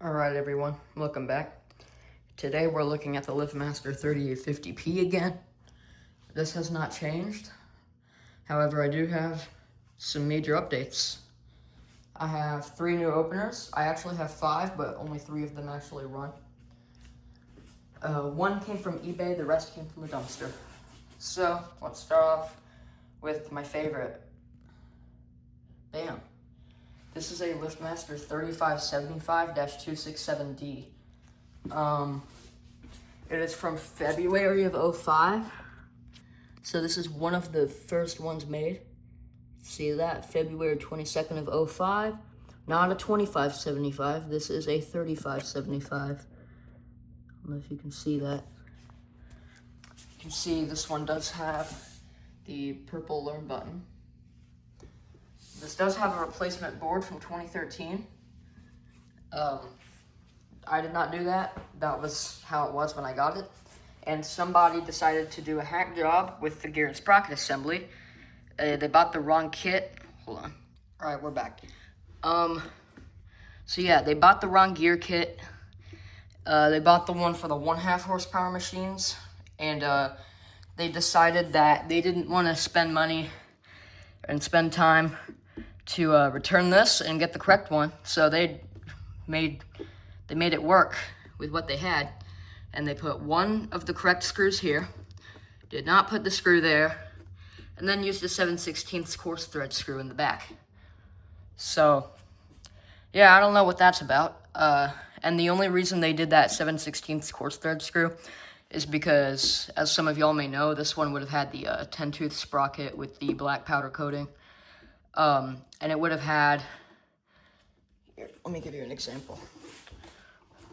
Alright everyone, welcome back. Today we're looking at the LiftMaster 3850P again. This has not changed. However, I do have some major updates. I have 3 new openers. I actually have 5, but only 3 of them actually run. 1 came from eBay, the rest came from a dumpster. So, let's start off with my favorite. Bam. This is a LiftMaster 3575-267D. It is from February of 05. So this is one of the first ones made. See that? February 22nd of 05. Not a 2575. This is a 3575. I don't know if you can see that. You can see this one does have the purple learn button. This does have a replacement board from 2013. I did not do that. That was how it was when I got it. And somebody decided to do a hack job with the gear and sprocket assembly. They bought the wrong kit. Hold on. All right, we're back. So yeah, they bought the wrong gear kit. They bought the one for the 1/2 horsepower machines. And they decided that they didn't want to spend money and spend time to return this and get the correct one. So they made it work with what they had, and they put one of the correct screws here, did not put the screw there, and then used a 7/16 coarse thread screw in the back. So yeah, I don't know what that's about. And the only reason they did that 7/16 coarse thread screw is because, as some of y'all may know, this one would have had the 10-tooth sprocket with the black powder coating. And it would have had, here, let me give you an example.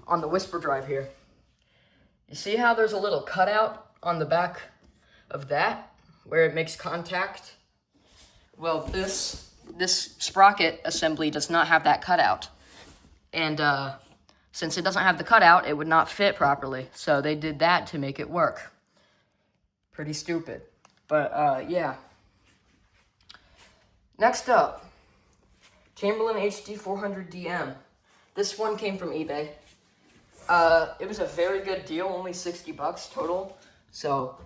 On the whisper drive here, you see how there's a little cutout on the back of that where it makes contact? Well, this sprocket assembly does not have that cutout. And since it doesn't have the cutout, it would not fit properly. So they did that to make it work. Pretty stupid. But yeah. Next up, Chamberlain HD400DM. This one came from eBay. It was a very good deal, only $60 total, so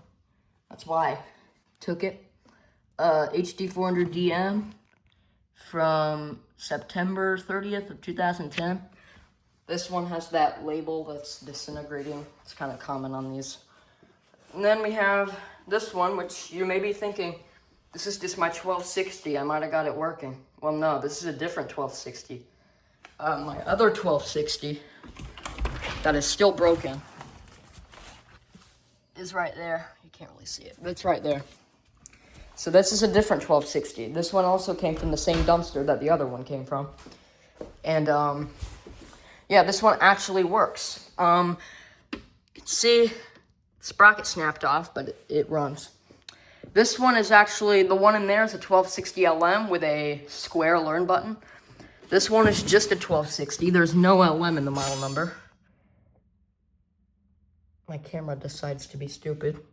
that's why I took it. HD400DM from September 30th of 2010. This one has that label that's disintegrating. It's kind of common on these. And then we have this one, which you may be thinking, this is just my 1260, I might have got it working. Well, no, this is a different 1260. My other 1260, that is still broken, is right there. You can't really see it, but it's right there. So this is a different 1260. This one also came from the same dumpster that the other one came from. And, yeah, this one actually works. You can see, sprocket snapped off, but it runs. This one is actually, the one in there is a 1260 LM with a square learn button. This one is just a 1260. There's no LM in the model number. My camera decides to be stupid.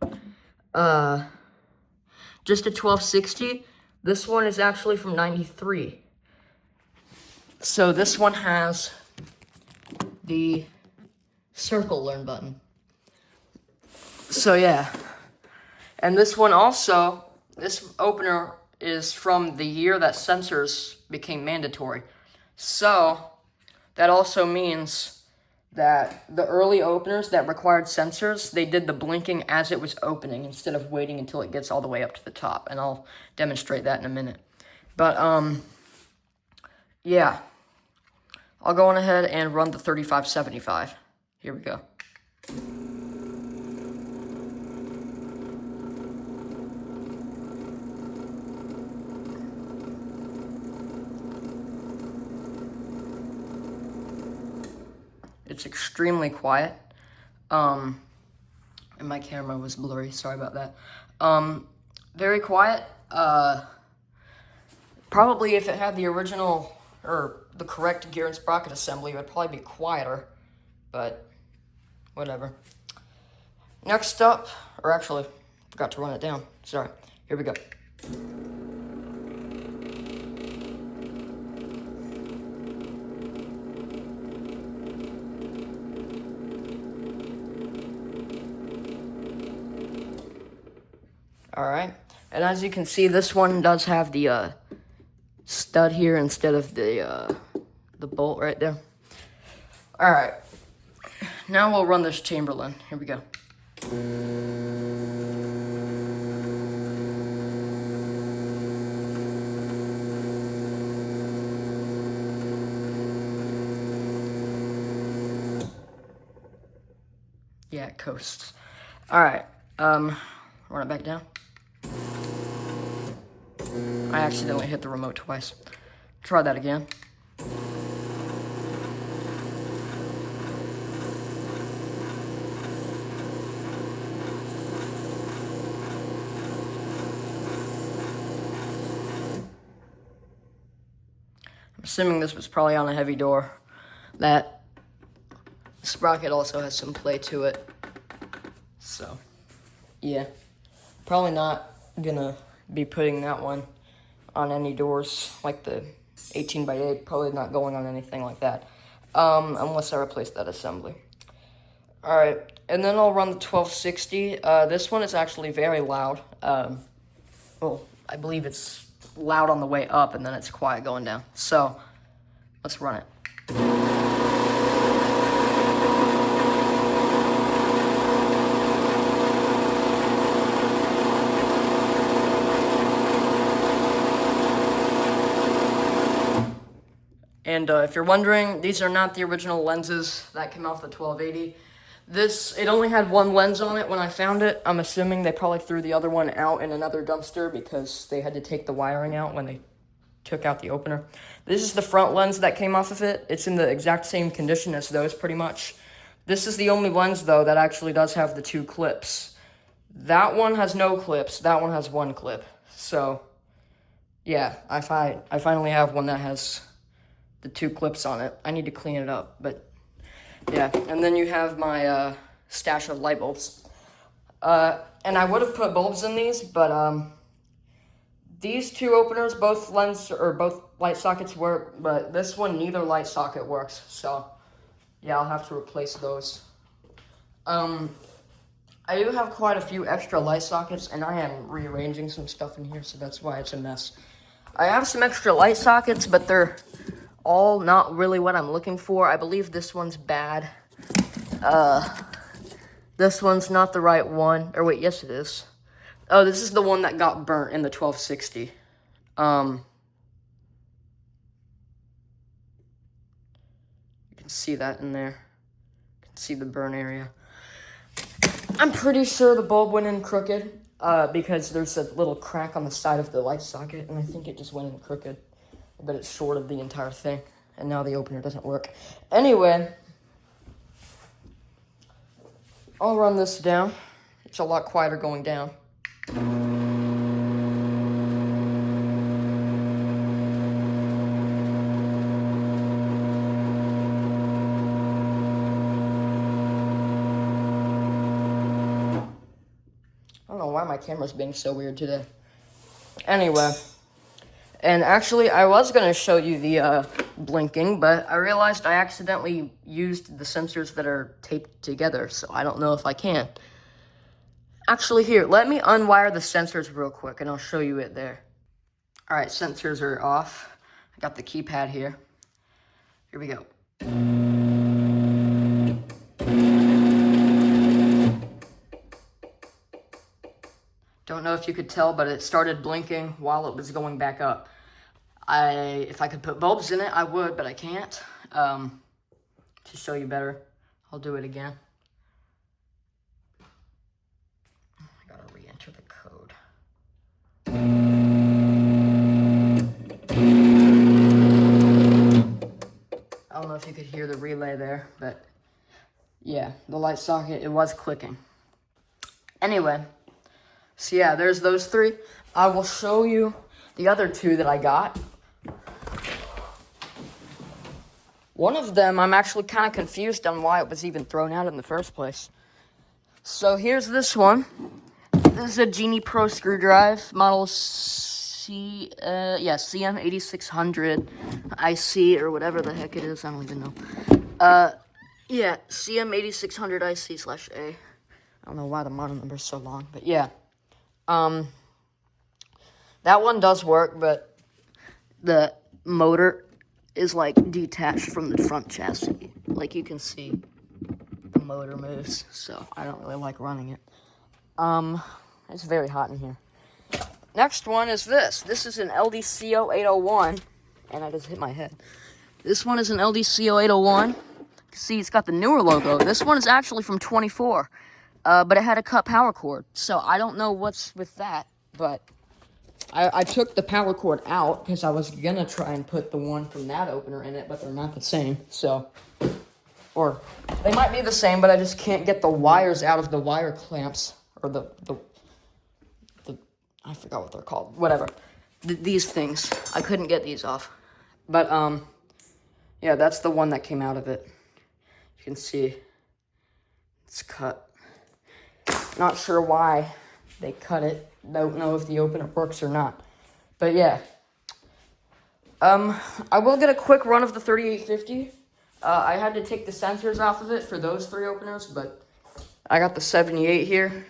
Just a 1260. This one is actually from 93. So this one has the circle learn button. So yeah. And this one also, this opener is from the year that sensors became mandatory. So that also means that the early openers that required sensors, they did the blinking as it was opening instead of waiting until it gets all the way up to the top. And I'll demonstrate that in a minute. But, yeah. I'll go on ahead and run the 3575. Here we go. It's extremely quiet, and my camera was blurry, sorry about that. Very quiet. Probably if it had the original, or the correct gear and sprocket assembly, it would probably be quieter, but whatever. Next up, or actually, forgot to run it down, sorry, here we go. All right. And as you can see, this one does have the stud here instead of the bolt right there. All right. Now we'll run this Chamberlain. Here we go. Yeah, it coasts. All right, run it back down. I accidentally hit the remote twice. Try that again. I'm assuming this was probably on a heavy door. That sprocket also has some play to it. So, yeah. Probably not gonna be putting that one on any doors like the 18x8. Probably not going on anything like that. Unless I replace that assembly. Alright, and then I'll run the 1260. This one is actually very loud. Well, I believe it's loud on the way up, and then it's quiet going down. So, let's run it. And if you're wondering, these are not the original lenses that came off the 1280. It only had one lens on it when I found it. I'm assuming they probably threw the other one out in another dumpster because they had to take the wiring out when they took out the opener. This is the front lens that came off of it. It's in the exact same condition as those, pretty much. This is the only lens, though, that actually does have the 2 clips. That one has no clips. That one has 1 clip. So, yeah, I finally have one that has the 2 clips on it. I need to clean it up, but yeah. And then you have my stash of light bulbs. And I would have put bulbs in these, but these 2 openers, both light sockets work, but this one, neither light socket works. So yeah, I'll have to replace those. I do have quite a few extra light sockets, and I am rearranging some stuff in here, so that's why it's a mess. I have some extra light sockets, but they're all not really what I'm looking for. I believe this one's bad. This one's not the right one. Or wait, yes it is. Oh, this is the one that got burnt in the 1260. You can see that in there. You can see the burn area. I'm pretty sure the bulb went in crooked, because there's a little crack on the side of the light socket, and I think it just went in crooked. But it shorted the entire thing, and now the opener doesn't work. Anyway, I'll run this down. It's a lot quieter going down. I don't know why my camera's being so weird today. Anyway. And actually, I was going to show you the blinking, but I realized I accidentally used the sensors that are taped together, so I don't know if I can. Actually, here, let me unwire the sensors real quick, and I'll show you it there. Alright, sensors are off. I got the keypad here. Here we go. Don't know if you could tell, but it started blinking while it was going back up. If I could put bulbs in it, I would, but I can't. To show you better, I'll do it again. I gotta re-enter the code. I don't know if you could hear the relay there, but yeah, the light socket, it was clicking. Anyway. So yeah, there's those 3. I will show you the other 2 that I got. One of them, I'm actually kind of confused on why it was even thrown out in the first place. So here's this one. This is a Genie Pro screwdriver, model CM8600 IC, or whatever the heck it is, I don't even know. Yeah, CM8600 IC/A. I don't know why the model number is so long, but yeah. That one does work, but the motor is like detached from the front chassis. Like you can see, the motor moves, so I don't really like running it. It's very hot in here. Next one is this. This is an LDCO 801, and I just hit my head. This one is an LDCO 801. See, it's got the newer logo. This one is actually from 24, but it had a cut power cord, so I don't know what's with that, but I took the power cord out because I was gonna try and put the one from that opener in it, but they're not the same, so, or they might be the same, but I just can't get the wires out of the wire clamps, or the I forgot what they're called, whatever, these things, I couldn't get these off, but, yeah, that's the one that came out of it. You can see it's cut. Not sure why they cut it. Don't know if the opener works or not. But yeah. I will get a quick run of the 3850. I had to take the sensors off of it for those 3 openers, but I got the 78 here.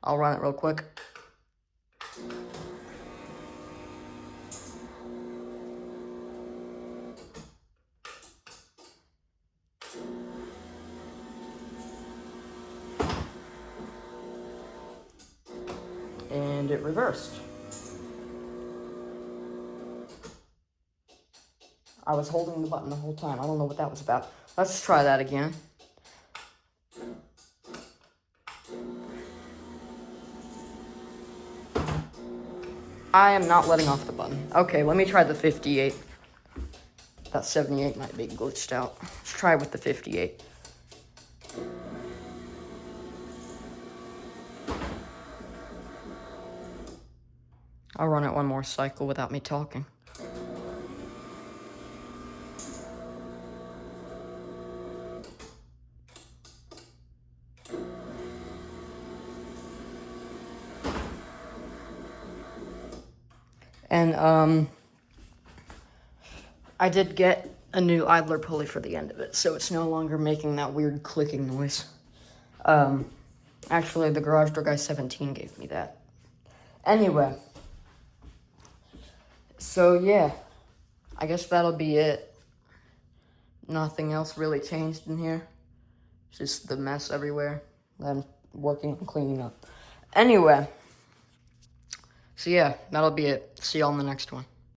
I'll run it real quick. And it reversed. I was holding the button the whole time. I don't know what that was about. Let's try that again. I am not letting off the button. Okay, let me try the 58. That 78 might be glitched out. Let's try with the 58. I'll run it one more cycle without me talking. And, I did get a new idler pulley for the end of it, so it's no longer making that weird clicking noise. Actually, the Garage Door Guy 17 gave me that. Anyway. So, yeah. I guess that'll be it. Nothing else really changed in here. Just the mess everywhere that I'm working on cleaning up. Anyway. So, yeah, that'll be it. See y'all in the next one.